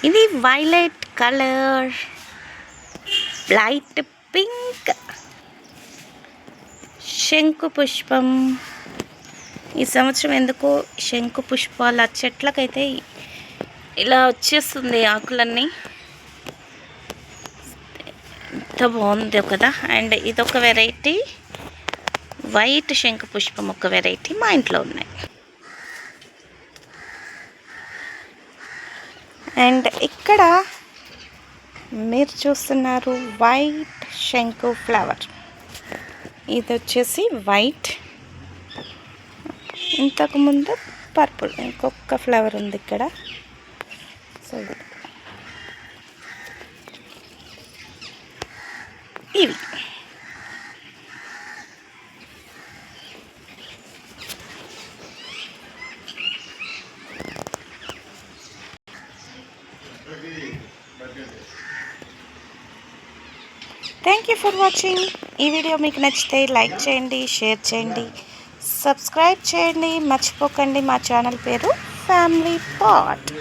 ఇది violet colour, light pink, శంకు పుష్పం. ఈ సంవత్సరం ఎందుకో శంకు పుష్పాలు ఆ చెట్లకైతే ఇలా వచ్చేస్తుంది ఆకులన్నీ. ఎంత బాగుందో కదా. అండ్ ఇదొక వెరైటీ, వైట్ శంకు పుష్పం ఒక వెరైటీ మా ఇంట్లో ఉన్నాయి. అండ్ ఇక్కడ మీరు చూస్తున్నారు వైట్ శంకు ఫ్లవర్. ఇది వచ్చేసి వైట్, ఇంతకుముందు పర్పుల్, ఇంకొక ఫ్లవర్ ఉంది ఇక్కడ. సో ఇవి థ్యాంక్ యూ ఫర్ వాచింగ్. ఈ వీడియో మీకు నచ్చితే లైక్ చేయండి, షేర్ చేయండి, సబ్స్క్రైబ్ చేయండి. మర్చిపోకండి మా ఛానల్ పేరు ఫ్యామిలీ పాట్.